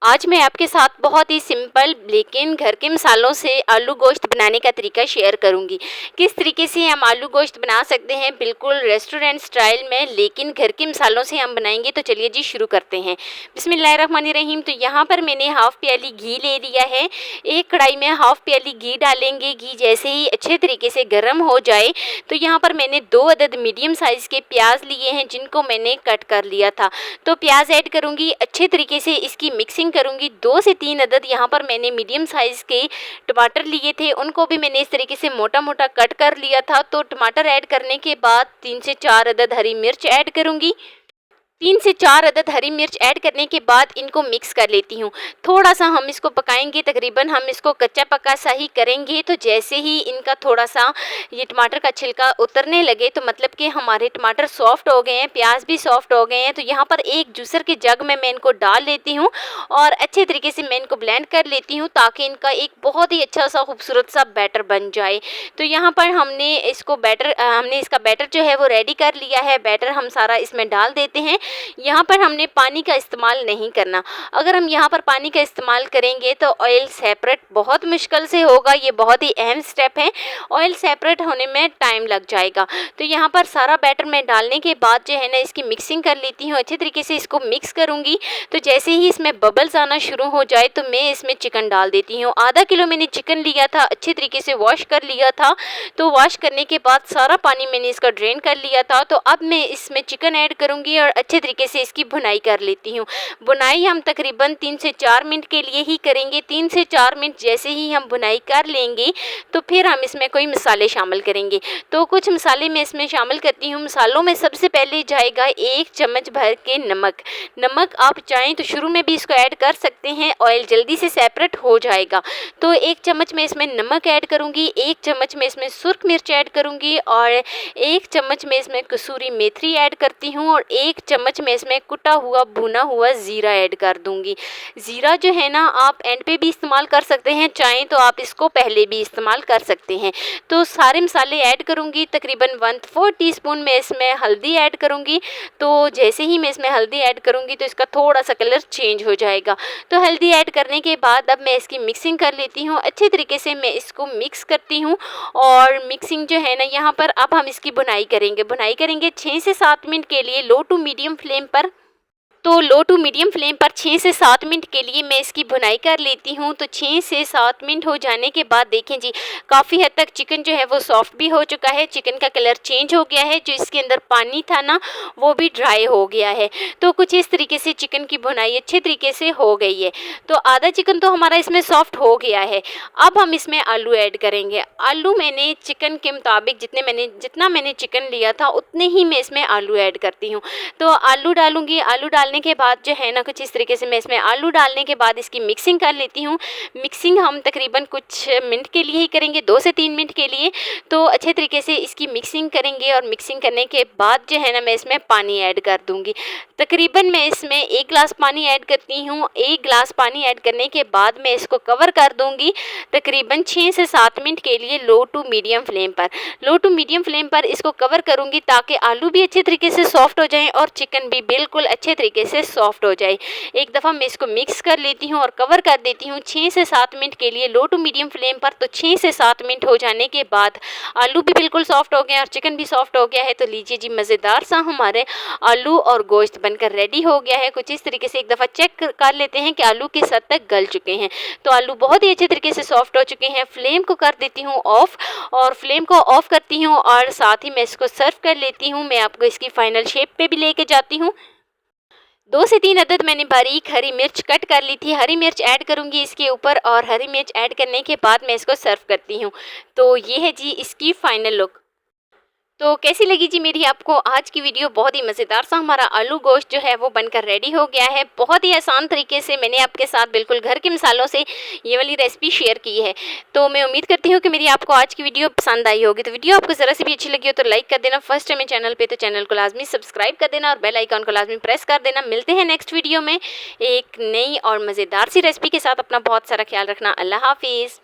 आज मैं आपके साथ बहुत ही सिंपल लेकिन घर के मसालों से आलू गोश्त बनाने का तरीका शेयर करूंगी। किस तरीके से हम आलू गोश्त बना सकते हैं बिल्कुल रेस्टोरेंट स्टाइल में, लेकिन घर के मसालों से हम बनाएंगे। तो चलिए जी शुरू करते हैं। बिस्मिल्लाहिर्रहमानिर्रहीम। तो यहाँ पर मैंने हाफ़ प्याली घी ले लिया है। एक कढ़ाई में हाफ़ प्याली घी डालेंगे। घी जैसे ही अच्छे तरीके से गर्म हो जाए तो यहाँ पर मैंने 2 अदद मीडियम साइज़ के प्याज लिए हैं, जिनको मैंने कट कर लिया था। तो प्याज ऐड करूँगी, अच्छे तरीके से इसकी मिक्सिंग करूंगी। 2 से 3 अदद यहाँ पर मैंने मीडियम साइज़ के टमाटर लिए थे, उनको भी मैंने इस तरीके से मोटा मोटा कट कर लिया था। तो टमाटर ऐड करने के बाद 3 से 4 अदद हरी मिर्च ऐड करूंगी। 3 से 4 अदद हरी मिर्च ऐड करने के बाद इनको मिक्स कर लेती हूँ। थोड़ा सा हम इसको पकाएंगे, तकरीबन हम इसको कच्चा पक्का सा ही करेंगे। तो जैसे ही इनका थोड़ा सा ये टमाटर का छिलका उतरने लगे तो मतलब कि हमारे टमाटर सॉफ्ट हो गए हैं, प्याज भी सॉफ्ट हो गए हैं। तो यहाँ पर एक जूसर के जग में मैं इनको डाल लेती हूँ और अच्छे तरीके से मैं इनको ब्लेंड कर लेती हूँ, ताकि इनका एक बहुत ही अच्छा सा खूबसूरत सा बैटर बन जाए। तो यहाँ पर हमने इसका बैटर जो है वो रेडी कर लिया है। बैटर हम सारा इसमें डाल देते हैं। यहाँ पर हमने पानी का इस्तेमाल नहीं करना। अगर हम यहाँ पर पानी का इस्तेमाल करेंगे तो ऑयल सेपरेट बहुत मुश्किल से होगा। ये बहुत ही अहम स्टेप है, ऑयल सेपरेट होने में टाइम लग जाएगा। तो यहाँ पर सारा बैटर मैं डालने के बाद जो है ना इसकी मिक्सिंग कर लेती हूँ। अच्छे तरीके से इसको मिक्स करूँगी। तो जैसे ही इसमें बबल्स आना शुरू हो जाए तो मैं इसमें चिकन डाल देती हूँ। आधा किलो मैंने चिकन लिया था, अच्छे तरीके से वॉश कर लिया था। तो वॉश करने के बाद सारा पानी मैंने इसका ड्रेन कर लिया था। तो अब मैं इसमें चिकन ऐड करूँगी और अच्छे तरीके से इसकी भुनाई कर लेती हूँ। भुनाई हम तकरीबन 3 से 4 मिनट के लिए ही करेंगे। 3 से 4 मिनट जैसे ही हम भुनाई कर लेंगे तो फिर हम इसमें कोई मसाले शामिल करेंगे। तो कुछ मसाले मैं इसमें शामिल करती हूँ। मसालों में सबसे पहले जाएगा 1 चम्मच भर के नमक। नमक आप चाहें तो शुरू में भी इसको ऐड कर सकते हैं, ऑयल जल्दी से सेपरेट हो जाएगा। तो 1 चम्मच में इसमें नमक ऐड करूँगी, 1 चम्मच में इसमें सुर्ख मिर्च ऐड करूँगी और 1 चम्मच में इसमें कसूरी मेथी ऐड करती हूँ और 1 चम्मच में इसमें कुटा हुआ भुना हुआ ज़ीरा ऐड कर दूंगी। ज़ीरा जो है ना आप एंड पे भी इस्तेमाल कर सकते हैं, चाहें तो आप इसको पहले भी इस्तेमाल कर सकते हैं। तो सारे मसाले ऐड करूंगी। तकरीबन 1/4 टीस्पून में इसमें हल्दी ऐड करूंगी। तो जैसे ही मैं इसमें हल्दी ऐड करूंगी तो इसका थोड़ा सा कलर चेंज हो जाएगा। तो हल्दी ऐड करने के बाद अब मैं इसकी मिक्सिंग कर लेती हूँ। अच्छे तरीके से मैं इसको मिक्स करती हूँ और मिक्सिंग जो है ना यहाँ पर अब हम इसकी भुनाई करेंगे 6 से 7 मिनट के लिए लो टू मीडियम फ्लेम पर। तो लो टू मीडियम फ्लेम पर 6 से 7 मिनट के लिए मैं इसकी भुनाई कर लेती हूँ। तो 6 से 7 मिनट हो जाने के बाद देखें जी काफ़ी हद तक चिकन जो है वो सॉफ्ट भी हो चुका है, चिकन का कलर चेंज हो गया है, जो इसके अंदर पानी था ना वो भी ड्राई हो गया है। तो कुछ इस तरीके से चिकन की भुनाई अच्छे तरीके से हो गई है। तो आधा चिकन तो हमारा इसमें सॉफ्ट हो गया है। अब हम इसमें आलू ऐड करेंगे। आलू मैंने चिकन के मुताबिक जितना मैंने चिकन लिया था उतने ही मैं इसमें आलू ऐड करती हूँ। तो आलू डालूंगी। आलू डालने के बाद जो है ना कुछ इस तरीके से मैं इसमें आलू डालने के बाद इसकी मिक्सिंग कर लेती हूँ। मिक्सिंग हम तकरीबन कुछ मिनट के लिए ही करेंगे, 2 से 3 मिनट के लिए। तो अच्छे तरीके से इसकी मिक्सिंग करेंगे और मिक्सिंग करने के बाद जो है ना मैं इसमें पानी ऐड कर दूंगी। तकरीबन मैं इसमें 1 गिलास पानी ऐड करती हूँ। 1 गिलास पानी ऐड करने के बाद मैं इसको कवर कर दूंगी तकरीबन 6 से 7 मिनट के लिए लो टू मीडियम फ्लेम पर इसको कवर करूंगी, ताकि आलू भी अच्छे तरीके से सॉफ्ट हो जाएं और चिकन भी बिल्कुल अच्छे तरीके से सॉफ्ट हो जाए। एक दफ़ा मैं इसको मिक्स कर लेती हूँ और कवर कर देती हूँ 6 से 7 मिनट के लिए लो टू मीडियम फ्लेम पर। तो 6 से 7 मिनट हो जाने के बाद आलू भी बिल्कुल सॉफ्ट हो गए और चिकन भी सॉफ्ट हो गया है। तो लीजिए जी मज़ेदार सा हमारे आलू और गोश्त बनकर रेडी हो गया है। कुछ इस तरीके से एक दफ़ा चेक कर लेते हैं कि आलू किस हद तक गल चुके हैं। तो आलू बहुत ही अच्छे तरीके से सॉफ्ट हो चुके हैं। फ्लेम को कर देती हूँ ऑफ और फ्लेम को ऑफ करती हूँ और साथ ही मैं इसको सर्व कर लेती हूँ। मैं आपको इसकी फाइनल शेप पे भी लेके जाती हूँ। 2 से 3 अदद मैंने बारीक हरी मिर्च कट कर ली थी। हरी मिर्च ऐड करूंगी इसके ऊपर और हरी मिर्च ऐड करने के बाद मैं इसको सर्व करती हूँ। तो ये है जी इसकी फाइनल लुक। तो कैसी लगी जी मेरी आपको आज की वीडियो? बहुत ही मज़ेदार सा हमारा आलू गोश्त जो है वो बनकर रेडी हो गया है। बहुत ही आसान तरीके से मैंने आपके साथ बिल्कुल घर के मसालों से ये वाली रेसिपी शेयर की है। तो मैं उम्मीद करती हूँ कि मेरी आपको आज की वीडियो पसंद आई होगी। तो वीडियो आपको ज़रा सी भी अच्छी लगी हो तो लाइक कर देना। फर्स्ट टाइम चैनल पर तो चैनल को लाजमी सब्सक्राइब कर देना और बेल आइकॉन को लाजमी प्रेस कर देना। मिलते हैं नेक्स्ट वीडियो में एक नई और मज़ेदार सी रेसिपी के साथ। अपना बहुत सारा ख्याल रखना। अल्लाह हाफिज़।